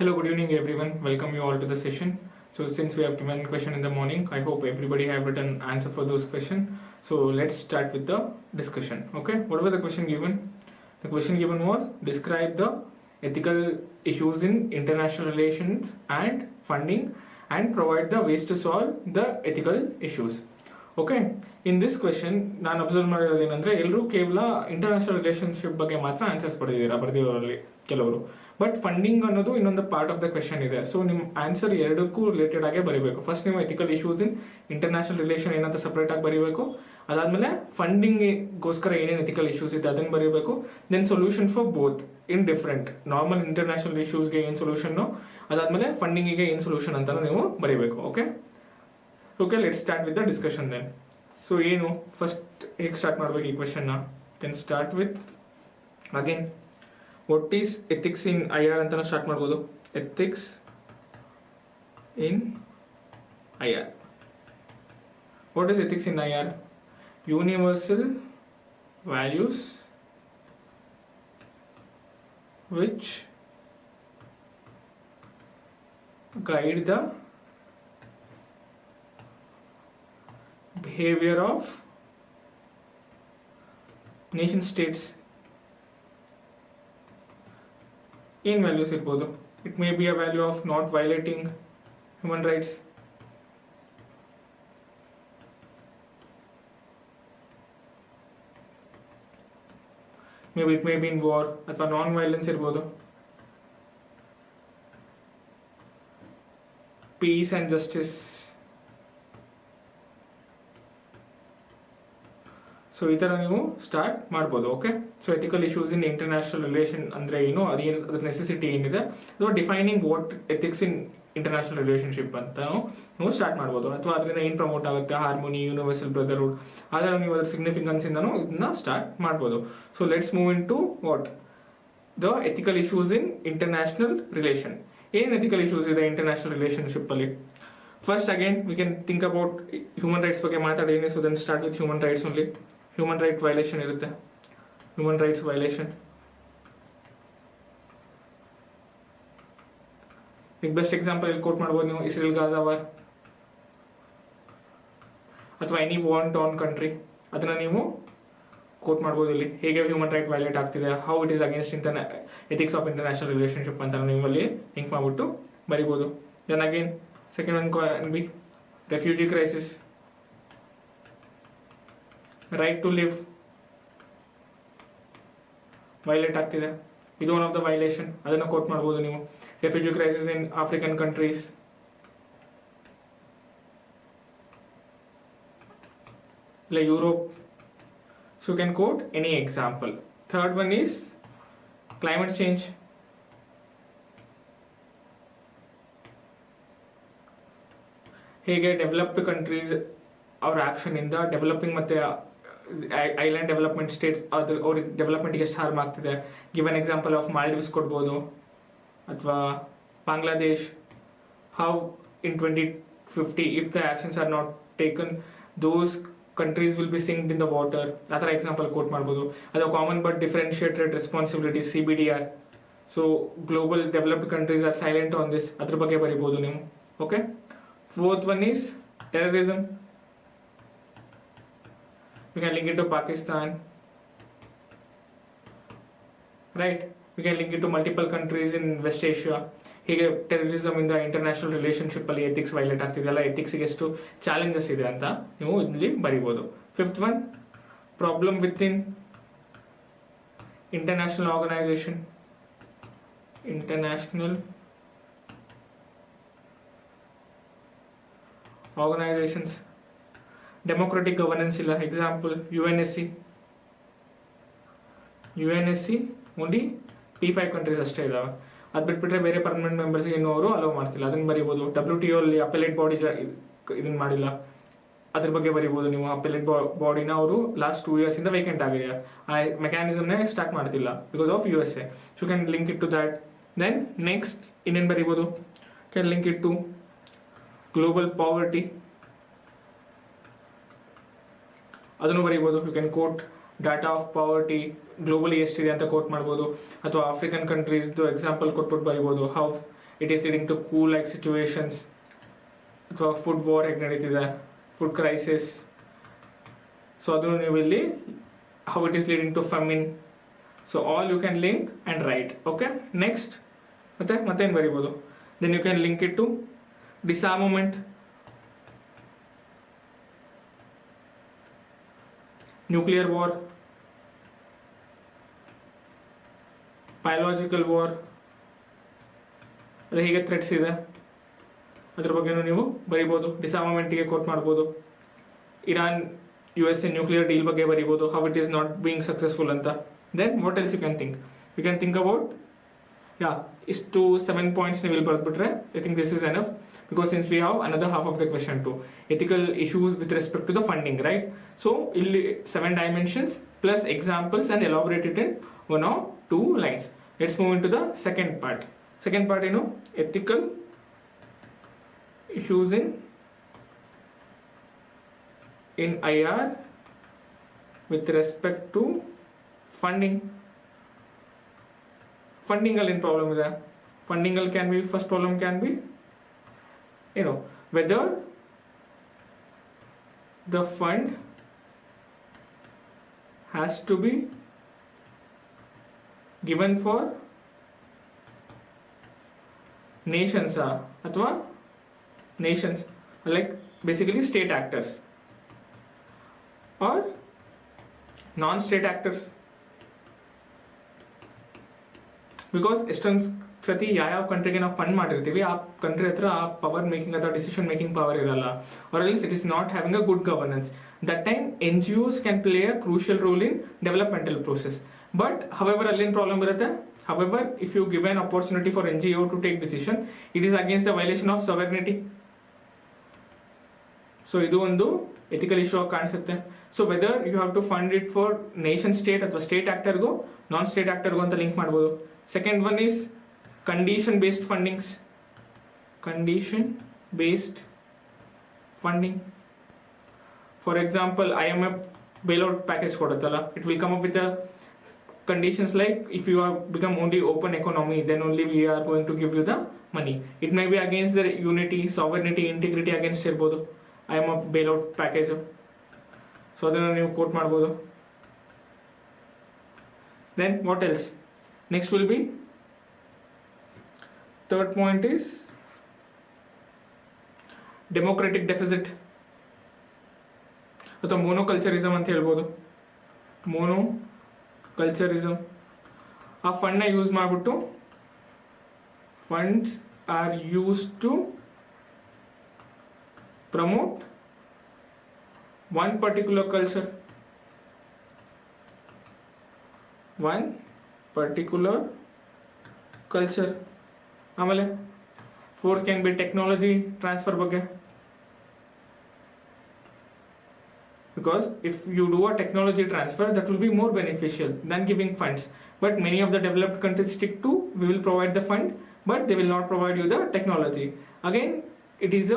Hello, good evening everyone. Welcome you all to the session. So since we have given question in the morning, I hope everybody have written answer for those question. So let's start with the discussion. Okay, what was the question given? The question given was describe the ethical issues in international relations and funding and provide the ways to solve the ethical issues. Okay in this question ನಾನು observe ಮಾಡಿರೋದು ಏನಂದ್ರೆ ಎಲ್ಲರೂ ಕೇವಲ international relationship ಬಗ್ಗೆ ಮಾತ್ರ answers ಬರ್ದಿರೋರಲ್ಲಿ ಕೆಲವರು. But funding ಅನ್ನೋದು ಇನ್ನೊಂದು ಪಾರ್ಟ್ ಆಫ್ ದ ಕ್ವೆಶನ್ ಇದೆ. ಸೊ ನಿಮ್ಮ ಆನ್ಸರ್ ಎರಡಕ್ಕೂ ರಿಲೇಟೆಡ್ ಆಗೇ ಬರೀಬೇಕು. ಫಸ್ಟ್ ನೀವು ethical issues in international relation ಏನಂತ ಸಪರೇಟ್ ಆಗಿ ಬರೀಬೇಕು. ಅದಾದ್ಮೇಲೆ ಫಂಡಿಂಗ್ಗೋಸ್ಕರ ಏನೇನು ಎಥಿಕಲ್ ಇಶ್ಯೂಸ್ ಇದೆ ಅದನ್ನು ಬರೀಬೇಕು. Then solution for both in different normal international ಇಶ್ಯೂಸ್ಗೆ ಏನು ಸೊಲ್ಯೂಷನ್, ಅದಾದ್ಮೇಲೆ ಫಂಡಿಂಗಿಗೆ ಏನು ಸೊಲ್ಯೂಷನ್ ಅಂತ ನೀವು ಬರೀಬೇಕು. Okay okay, let start with the discussion then. So ಏನು ಫಸ್ಟ್ ಹೇಗೆ ಸ್ಟಾರ್ಟ್ ಮಾಡಬೇಕು ಈ ಕ್ವೆಶನ್ನ? Can start with again what is ethics in IR ಅಂತ ಸ್ಟಾರ್ಟ್ ಮಾಡ್ಬೋದು. Ethics in IR. What is ethics in IR? Universal values which guide the behavior of nation states. In values irbodu, it may be a value of not violating human rights, maybe it may be in war ಅಥವಾ non violence ಇರ್ಬೋದು, piece and justice. So ಈ ಥರ ನೀವು start ಮಾಡ್ಬೋದು. Okay, so ethical issues in international relation ಅಂದರೆ ಏನು, ಅದ್ರ necessity ಏನಿದೆ, ಅಥವಾ defining what ethics in international relationship ಅಂತ ನೀವು ಸ್ಟಾರ್ಟ್ ಮಾಡ್ಬೋದು. ಅಥವಾ ಅದರಿಂದ ಏನು ಪ್ರಮೋಟ್ ಆಗುತ್ತೆ, ಹಾರ್ಮೋನಿ, ಯೂನಿವರ್ಸಲ್ ಬ್ರದರ್ಹುಡ್, ಅದರ ನೀವು ಅದರ ಸಿಗ್ನಿಫಿಕೆನ್ಸ್ ಇಂದನೂ ಇದನ್ನ ಸ್ಟಾರ್ಟ್ ಮಾಡ್ಬೋದು. So let's move in to what the ethical issues in international relation. ಏನು ಎಥಿಕಲ್ ಇಶ್ಯೂಸ್ ಇದೆ ಇಂಟರ್ನ್ಯಾಷನಲ್ ರಿಲೇಷನ್ಶಿಪ್ ಅಲ್ಲಿ? First again we can think about human rights ಬಗ್ಗೆ ಮಾತಾಡಿದ್ದೀನಿ. So then start with human rights only. Human right violation ಇರುತ್ತೆ. Human rights violation, ಈಗ best example ಇಲ್ಲಿ quote ಮಾಡ್ಬೋದು ನೀವು, ಇಸ್ರೇಲ್ ಗಾಜಾ ವಾರ್ ಅಥವಾ ಎನಿ ವಾರ್ ಆನ್ ಕಂಟ್ರಿ, ಅದನ್ನ ನೀವು ಕೋಟ್ ಮಾಡ್ಬೋದು ಇಲ್ಲಿ. ಹೇಗೆ ಹ್ಯೂಮನ್ ರೈಟ್ ವೈಲೇಟ್ ಆಗ್ತಿದೆ, how it is against ethics of international relationship ಅಂತ ನೀವು ಅಲ್ಲಿ ಲಿಂಕ್ ಮಾಡ್ಬಿಟ್ಟು ಬರಿಬೋದು. Then again second one can be refugee crisis, right to live violate ಆಗ್ತಿದೆ, ಇದು ಒನ್ ಆಫ್ ದ ವೈಲೇಷನ್, ಅದನ್ನು ಕೋಟ್ ಮಾಡ್ಬೋದು ನೀವು. Refugee crisis in African countries, like Europe. So you can quote any example. Third one is climate change. ಹೇಗೆ developed countries ಅವ್ರ action ಇಂದ developing ಮತ್ತೆ island development States ಅವ್ರಿಗೆ ಡೆವಲಪ್ಮೆಂಟ್ಗೆ ಎಷ್ಟು ಹಾರ್ಮ್ ಆಗ್ತಿದೆ. ಗಿವನ್ ಎಕ್ಸಾಂಪಲ್ ಆಫ್ ಮಾಲ್ಡೀವ್ಸ್ ಕೊಡ್ಬೋದು, ಅಥವಾ Bangladesh. How in 2050 if the actions are not taken those countries will be sinked in the water. ಆ ಥರ ಎಕ್ಸಾಂಪಲ್ ಕೋಟ್ ಮಾಡ್ಬೋದು. ಅದು common but differentiated responsibility, CBDR. So global developed countries are silent on this, ಅದ್ರ ಬಗ್ಗೆ ಬರಿಬೋದು ನೀವು. Okay, fourth one is terrorism. You can link it to Pakistan, right? You can link it to multiple countries in West Asia. ಹೀಗೆ terrorism ಇಂದ international relationship ಅಲ್ಲಿ ethics violate ಆಗ್ತಿದೆಯಲ್ಲ, ಎಥಿಕ್ಸ್ಗೆ ಎಷ್ಟು ಚಾಲೆಂಜಸ್ ಇದೆ ಅಂತ ನೀವು ಇಲ್ಲಿ ಬರಿಬೋದು. Fifth one problem with in international organisation. International organisations democratic governance ಇಲ್ಲ. Example UNSC only P5 countries ಅಷ್ಟೇ ಇದಾವೆ. ಅದು ಬಿಟ್ಬಿಟ್ರೆ ಬೇರೆ ಪರ್ಮನೆಂಟ್ ಮೆಂಬರ್ಸ್ಗೆ ಇನ್ನೂ ಅವರು ಅಲೋ ಮಾಡ್ತಿಲ್ಲ, ಅದನ್ನ ಬರಿಬೋದು. WTO ಅಲ್ಲಿ ಅಪೆಲೇಟ್ ಬಾಡಿ ಇದನ್ನ ಮಾಡಿಲ್ಲ, ಅದ್ರ ಬಗ್ಗೆ ಬರಿಬೋದು ನೀವು. ಅಪೆಲೇಟ್ ಬಾಡಿನ ಅವರು ಲಾಸ್ಟ್ 2 years ಇಂದ ವೇಕೆಂಟ್ ಆಗಿದೆ, ಆ ಮೆಕ್ಯಾನಿಸಮ್ನೇ ಸ್ಟಾರ್ಟ್ ಮಾಡ್ತಿಲ್ಲ because of USA. So can link it to that. Then next ಇನ್ನೇನು ಬರಿಬೋದು? Can link it to global poverty, ಅದನ್ನು ಬರಿಬೋದು. You can quote data of poverty globally ಎಷ್ಟಿದೆ ಅಂತ ಕೋಟ್ ಮಾಡ್ಬೋದು. ಅಥವಾ ಆಫ್ರಿಕನ್ ಕಂಟ್ರೀಸ್ದು ಎಕ್ಸಾಂಪಲ್ ಕೊಟ್ಬಿಟ್ಟು ಬರಿಬೋದು. How it is leading to coup like situations ಅಥವಾ ಫುಡ್ ವಾರ್ ಹೇಗೆ ನಡೀತಿದೆ, ಫುಡ್ ಕ್ರೈಸಿಸ್. ಸೊ ಅದು ನೀವು ಇಲ್ಲಿ how it is leading to famine. So all you can link and write. Okay, next ಮತ್ತೇನು ಬರಿಬೋದು? Then you can link it to disarmament, nuclear war, biological war, ಅದು ಹೀಗೆ threats ಇದೆ ಅದ್ರ ಬಗ್ಗೆನೂ ನೀವು ಬರಿಬೋದು. ಡಿಸಾರ್ಮಮೆಂಟಿಗೆ ಕೋಟ್ ಮಾಡ್ಬೋದು. ಇರಾನ್ USA ನ್ಯೂಕ್ಲಿಯರ್ ಡೀಲ್ ಬಗ್ಗೆ ಬರಿಬೋದು, how it is not being successful ಅಂತ. Then what else you can think? You can think about ಇಷ್ಟು 7 ಪಾಯಿಂಟ್ಸ್ ನೀವು ಇಲ್ಲಿ ಬರೆದ್ಬಿಟ್ರೆ I think this is enough, because since we have another half of the question too, ethical issues with respect to the funding, right? So illi 7 dimensions plus examples and elaborate it in 1 or 2 lines. Let's move into the second part. Second part, ethical issues in IR with respect to funding. Funding in problem ಇದೆ. Funding can be, first problem can be whether the fund has to be given for nations ಅಥವಾ nations like basically state actors or non-state actors. Because ಎಷ್ಟೊಂದು ಸತಿ ಯಾವ ಕಂಟ್ರಿಗೆ ನಾವು fund ಮಾಡಿರ್ತೀವಿ ಆ country ಹತ್ರ ಆ ಪವರ್ ಮೇಕಿಂಗ್ ಅಥವಾ ಡಿಸಿಷನ್ ಮೇಕಿಂಗ್ ಪವರ್ ಇರಲ್ಲ, or else it is not having a good governance. That time NGOs can play a crucial role in developmental process. But however ಅಲ್ಲೇನು ಪ್ರಾಬ್ಲಮ್ ಇರುತ್ತೆ? However if you give an opportunity for NGO to take decision, it is against the violation of sovereignty. So ಇದು ಒಂದು ethical issue ಆಗಿ ಕಾಣಿಸುತ್ತೆ. So whether you have to fund it for nation state ಅಥವಾ state ಆಕ್ಟರ್ಗೂ ನಾನ್ state ಆಕ್ಟರ್ಗೂ ಅಂತ link ಮಾಡ್ಬೋದು. Second one is condition based fundings. Condition based funding. For example, IMF bailout package koduttalla, it will come up with the conditions like if you are become only open economy, then only we are going to give you the money. It may be against the unity, sovereignty, integrity against irbodu IMF bailout package. So adanna ನೀವು quote ಮಾಡಬಹುದು. Then what else? Next will be, third point is democratic deficit ಅಥವಾ monoculturism ಅಂತ ಹೇಳ್ಬೋದು. monoculturism, ಆ ಫಂಡ್ನ use ಮಾಡಿಬಿಟ್ಟು funds are use to promote one particular culture, one particular culture. ಆಮೇಲೆ fourth can be technology transfer ಬಗ್ಗೆ, because if you do a technology transfer that will be more beneficial than giving funds. But many of the developed countries stick to we will provide the fund but they will not provide you the technology. Again, it is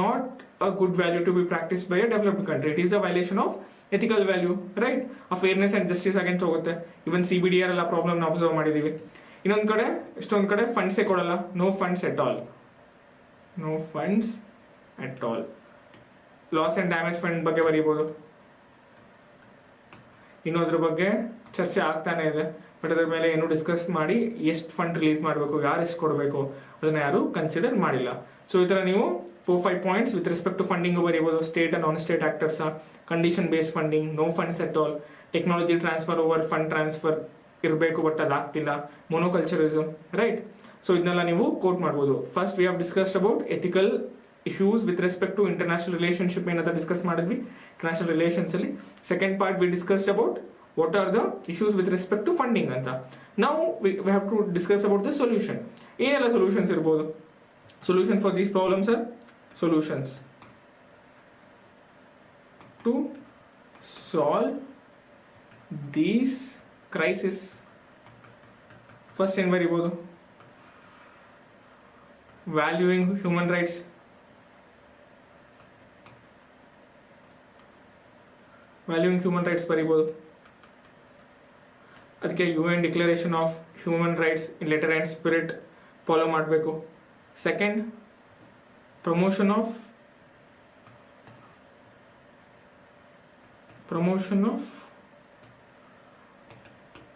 not a good value to be practiced by a developed country. It is a violation of ethical value, right? A fairness and justice against ಹೋಗುತ್ತೆ. Even CBDR ಎಲ್ಲ problem ನಾವು observe ಮಾಡಿದೀವಿ. ಇನ್ನೊಂದು ಕಡೆ ಎಷ್ಟೊಂದು ಕಡೆ ಫಂಡ್ಸೇ ಕೊಡಲ್ಲ, no funds at all, no funds at all. Loss and damage fund ಬಗ್ಗೆ ಬರೀಬೋದು. ಇನ್ನೊಂದ್ರ ಬಗ್ಗೆ ಚರ್ಚೆ ಆಗ್ತಾನೆ ಇದೆ, ಬಟ್ ಅದ್ರ ಮೇಲೆ ಏನು ಡಿಸ್ಕಸ್ ಮಾಡಿ ಎಷ್ಟು ಫಂಡ್ ರಿಲೀಸ್ ಮಾಡಬೇಕು, ಯಾರು ಎಷ್ಟು ಕೊಡಬೇಕು ಅದನ್ನ ಯಾರು ಕನ್ಸಿಡರ್ ಮಾಡಿಲ್ಲ. ಸೊ ಈ ಥರ ನೀವು 4-5 points with respect to funding ಬರೀಬೋದು. State and non state actors, condition based funding, no funds at all, technology transfer over fund transfer ಇರಬೇಕು ಬಟ್ ಅದಾಗ್ತಿಲ್ಲ, ಮೊನೋಕಲ್ಚರಿಸಮ್, ರೈಟ್? ಸೊ ಇದನ್ನೆಲ್ಲ ನೀವು ಕೋಟ್ ಮಾಡ್ಬೋದು. First we have discussed about ethical issues with respect to international relationship ಏನಂತ discuss ಮಾಡಿದ್ವಿ international relations ಅಲ್ಲಿ. Second part we discussed about what are the issues with respect to funding ಅಂತ. ನಾವು V have to discuss about the solution. ಏನೆಲ್ಲ solutions ಇರ್ಬೋದು? Solution for these problems are solutions to solve these crisis. First ಏನು ಬರೀಬೋದು? Valuing human rights, valuing human rights ಬರೀಬೋದು. ಅದಕ್ಕೆ UN declaration of human rights in letter and spirit follow ಮಾಡಬೇಕು. Second, promotion of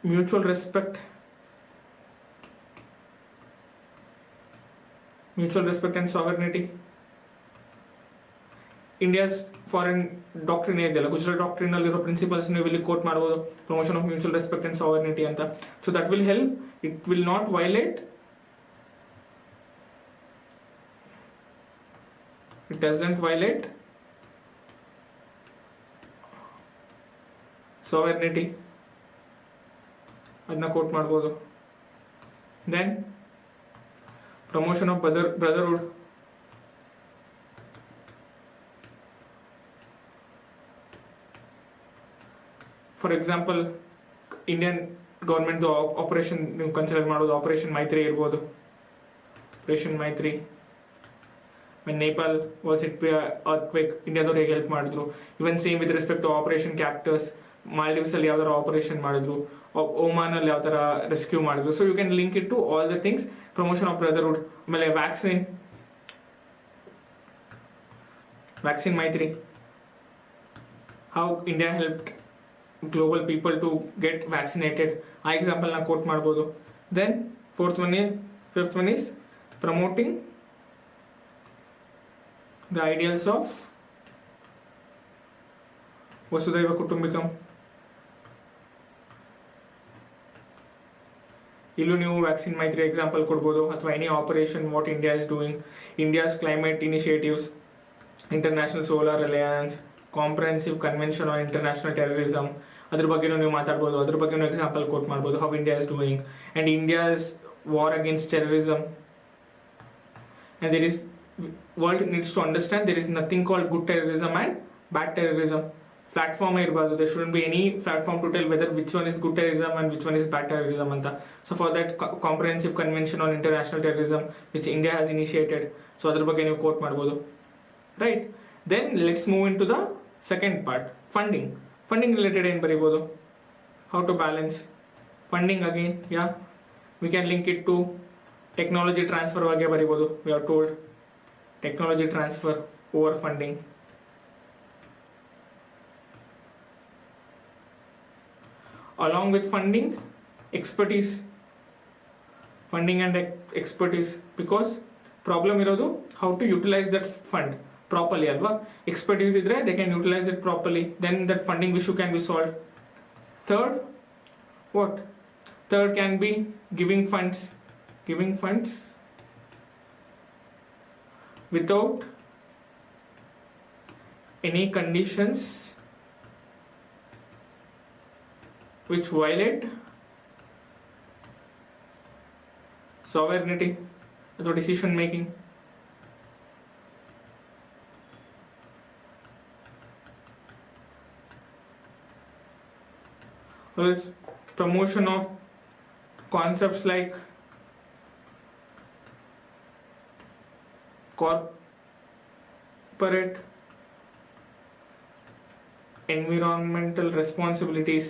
mutual respect and sovereignty. India's foreign doctrine ಇದೆಯಲ್ಲ, Gujral doctrine ಅಲ್ಲಿರೋ principles ನೀವು ಇಲ್ಲಿ quote ಮಾಡ್ಬೋದು, promotion of mutual respect and sovereignty ಅಂತ. So that will help. It will not violate, it doesn't violate sovereignty, ಅದನ್ನ quote ಮಾಡ್ಬೋದು. Then promotion of brotherhood. For example, Indian government operation ನೀವು consider ಮಾಡೋದು, operation Maitri ಇರ್ಬೋದು. Operation Maitri, Nepal was hit by earthquake, ಇಂಡಿಯಾದವ್ರು ಹೇಗೆ help ಮಾಡಿದ್ರು. Even same with respect to operation cactus, Maldives ಅಲ್ಲಿ ಯಾವ ಥರ ಆಪರೇಷನ್ ಮಾಡಿದ್ರು, ಓಮಾನ್ ಅಲ್ಲಿ ಯಾವ ಥರ ರೆಸ್ಕ್ಯೂ ಮಾಡಿದ್ರು. So you can link it to all the things. Promotion of brotherhood. ಆಮೇಲೆ vaccine Maitri, how India helped global people to get vaccinated, ಆ ಎಕ್ಸಾಂಪಲ್ ನ ಕೋಟ್ ಮಾಡ್ಬೋದು. Then fifth one is promoting the ideals of Vasudhaiva Kutumbakam. ಇಲ್ಲೂ ನೀವು vaccine Maitri example ಕೊಡ್ಬೋದು, ಅಥವಾ any operation what India is doing, India's climate initiatives, international solar alliance, comprehensive convention on international terrorism, ಅದ್ರ ಬಗ್ಗೆನೂ ನೀವು ಮಾತಾಡ್ಬೋದು, ಅದ್ರ ಬಗ್ಗೆನೂ ಎಕ್ಸಾಂಪಲ್ ಕೋಟ್ ಮಾಡ್ಬೋದು, how India is doing, and India's war against terrorism. And there is world needs to understand there is nothing called good terrorism and bad terrorism. Platform ಇರಬಾರ್ದು, there shouldn't be any platform to tell whether which one is good terrorism and which one is bad terrorism ಅಂತ. So for that comprehensive convention on international terrorism which India has initiated, so ಅದ್ರ ಬಗ್ಗೆ ನೀವು quote ಮಾಡ್ಬೋದು, right. Then let's move in to the second part, funding. Funding related ಏನು ಬರೀಬೋದು, how to balance funding. Again we can link it to technology transfer ಬಗ್ಗೆ ಬರೀಬೋದು. We have told technology transfer over funding. Along with funding, expertise. Funding and expertise, because problem ಇರೋದು how to utilize that fund properly ಅಲ್ವಾ. Expertise ಇದ್ರೆ they can utilize it properly, then that funding issue can be solved. Third, what? Third can be giving funds without any conditions which violate sovereignty or decision making. There is promotion of concepts like corporate environmental responsibilities,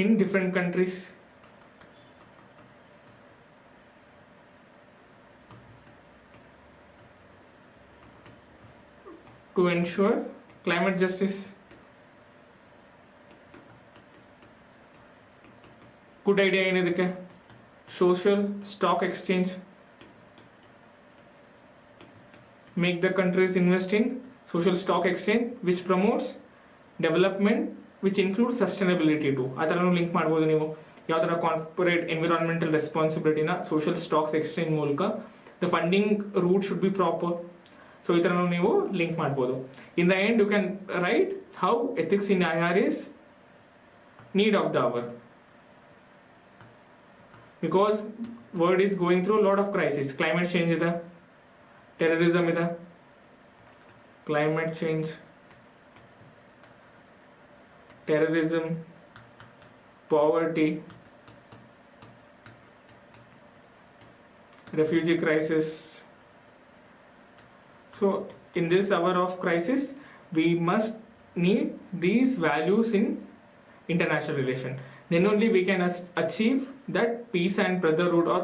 in different countries. To ensure climate justice. Good idea ಏನದಕ್ಕೆ? Social stock exchange. Make the countries invest in social stock exchange which promotes development which includes sustainability too. ಆ ಥರನೂ link ಮಾಡ್ಬೋದು ನೀವು. ಯಾವ ಥರ corporate environmental ರೆಸ್ಪಾನ್ಸಿಬಿಲಿಟಿನ social stocks exchange ಮೂಲಕ, the funding route should be proper. So ಈ ಥರನೂ ನೀವು ಲಿಂಕ್ ಮಾಡ್ಬೋದು. In the end you can write how ethics in IR is need of the hour, because world is going through a lot of crisis. Climate change ಇದೆ, terrorism ಇದೆ, climate change, terrorism, poverty, refugee crisis. So in this hour of crisis we must need these values in international relation. then only we can achieve that peace and brotherhood, or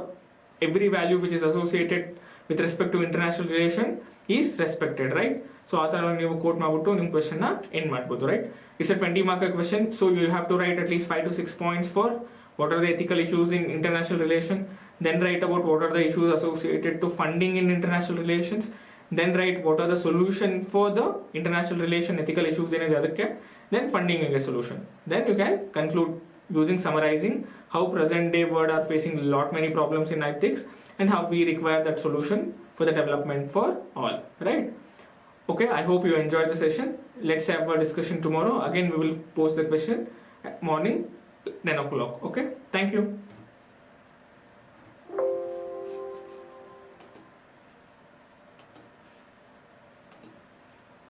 every value which is associated with respect to international relation is respected, right? So ಆ ಥರ ನೀವು coat ಮಾಡ್ಬಿಟ್ಟು ನಿಮ್ಮ ಕ್ವೆಶನ್ನ end ಮಾಡ್ಬೋದು, right? It's a 20 mark question, so you have to write at least 5 to 6 points for what are the ethical issues in international relation, then write about what are the issues associated to funding in international relations, then write what are the solution for the international relation ethical issues ಏನಿದೆ ಅದಕ್ಕೆ, then funding a solution. Then you can conclude using summarizing how present day world are facing lot many problems in ethics and how we require that solution for the development for all, right? Okay, I hope you enjoyed the session. Let's have a discussion tomorrow. Again, we will post the question at morning 10 o'clock. Okay, thank you.